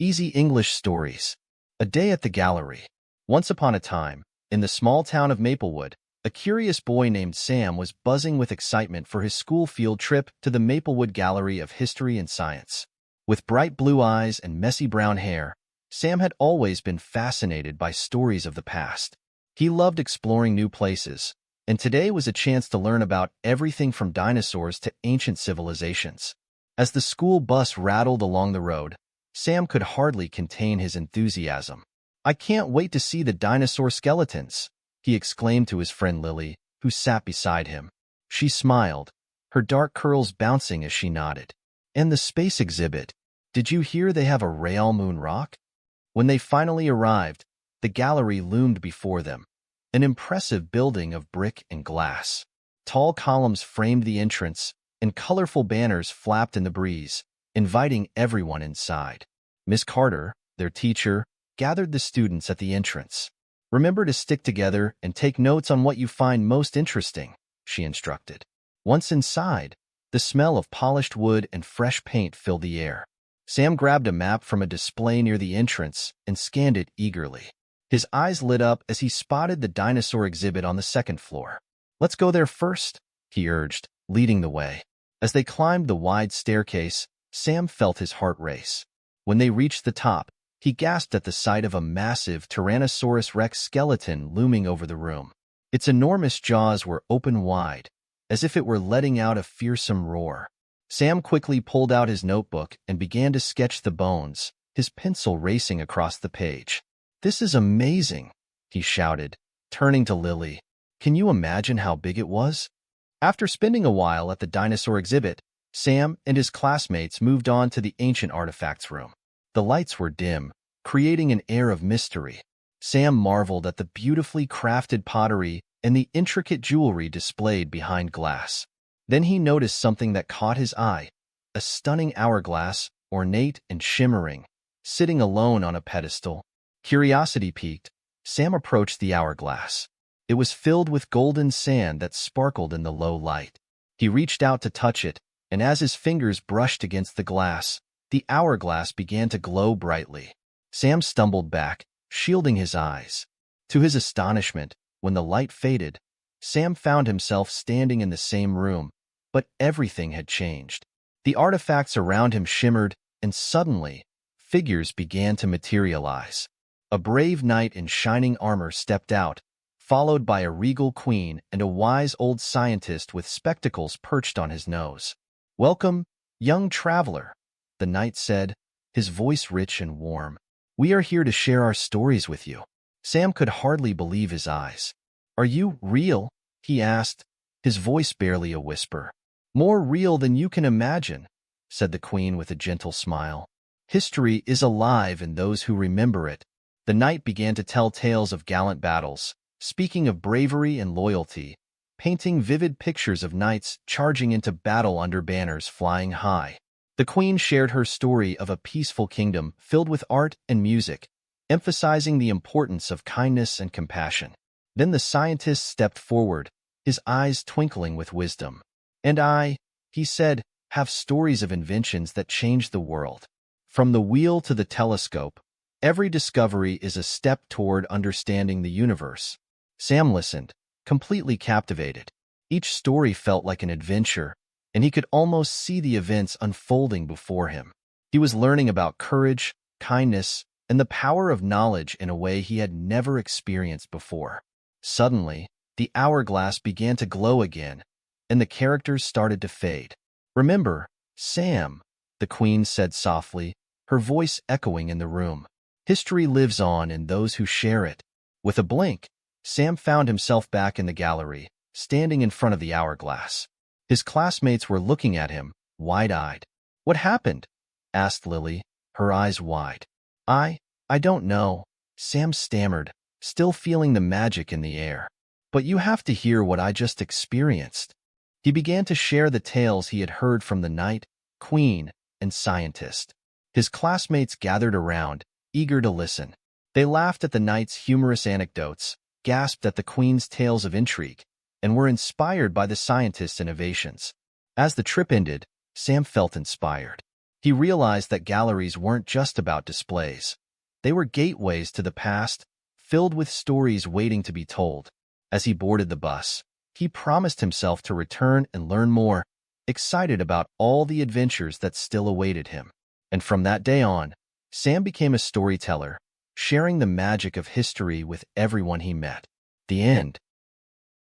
Easy English Stories. A Day at the Gallery. Once upon a time, in the small town of Maplewood, a curious boy named Sam was buzzing with excitement for his school field trip to the Maplewood Gallery of History and Science. With bright blue eyes and messy brown hair, Sam had always been fascinated by stories of the past. He loved exploring new places, and today was a chance to learn about everything from dinosaurs to ancient civilizations. As the school bus rattled along the road, Sam could hardly contain his enthusiasm. "I can't wait to see the dinosaur skeletons," he exclaimed to his friend Lily, who sat beside him. She smiled, her dark curls bouncing as she nodded. "And the space exhibit. Did you hear they have a real moon rock?" When they finally arrived, the gallery loomed before them, an impressive building of brick and glass. Tall columns framed the entrance, and colorful banners flapped in the breeze, inviting everyone inside. Miss Carter, their teacher, gathered the students at the entrance. "Remember to stick together and take notes on what you find most interesting," she instructed. Once inside, the smell of polished wood and fresh paint filled the air. Sam grabbed a map from a display near the entrance and scanned it eagerly. His eyes lit up as he spotted the dinosaur exhibit on the second floor. "Let's go there first," he urged, leading the way. As they climbed the wide staircase, Sam felt his heart race. When they reached the top, he gasped at the sight of a massive Tyrannosaurus Rex skeleton looming over the room. Its enormous jaws were open wide, as if it were letting out a fearsome roar. Sam quickly pulled out his notebook and began to sketch the bones, his pencil racing across the page. "This is amazing," he shouted, turning to Lily. "Can you imagine how big it was?" After spending a while at the dinosaur exhibit, Sam and his classmates moved on to the ancient artifacts room. The lights were dim, creating an air of mystery. Sam marveled at the beautifully crafted pottery and the intricate jewelry displayed behind glass. Then he noticed something that caught his eye, a stunning hourglass, ornate and shimmering, sitting alone on a pedestal. Curiosity piqued, Sam approached the hourglass. It was filled with golden sand that sparkled in the low light. He reached out to touch it, and as his fingers brushed against the glass, the hourglass began to glow brightly. Sam stumbled back, shielding his eyes. To his astonishment, when the light faded, Sam found himself standing in the same room, but everything had changed. The artifacts around him shimmered, and suddenly, figures began to materialize. A brave knight in shining armor stepped out, followed by a regal queen and a wise old scientist with spectacles perched on his nose. "Welcome, young traveler," the knight said, his voice rich and warm. "We are here to share our stories with you." Sam could hardly believe his eyes. "Are you real?" he asked, his voice barely a whisper. "More real than you can imagine," said the queen with a gentle smile. "History is alive in those who remember it." The knight began to tell tales of gallant battles, speaking of bravery and loyalty, painting vivid pictures of knights charging into battle under banners flying high. The queen shared her story of a peaceful kingdom filled with art and music, emphasizing the importance of kindness and compassion. Then the scientist stepped forward, his eyes twinkling with wisdom. "And I," he said, "have stories of inventions that changed the world. From the wheel to the telescope, every discovery is a step toward understanding the universe." Sam listened, completely captivated. Each story felt like an adventure, and he could almost see the events unfolding before him. He was learning about courage, kindness, and the power of knowledge in a way he had never experienced before. Suddenly, the hourglass began to glow again, and the characters started to fade. "Remember, Sam," the queen said softly, her voice echoing in the room. "History lives on in those who share it." With a blink, Sam found himself back in the gallery, standing in front of the hourglass. His classmates were looking at him, wide-eyed. "What happened?" asked Lily, her eyes wide. I don't know," Sam stammered, still feeling the magic in the air. "But you have to hear what I just experienced." He began to share the tales he had heard from the knight, queen, and scientist. His classmates gathered around, eager to listen. They laughed at the knight's humorous anecdotes, gasped at the queen's tales of intrigue, and were inspired by the scientist's innovations. As the trip ended, Sam felt inspired. He realized that galleries weren't just about displays. They were gateways to the past, filled with stories waiting to be told. As he boarded the bus, he promised himself to return and learn more, excited about all the adventures that still awaited him. And from that day on, Sam became a storyteller, sharing the magic of history with everyone he met. The end.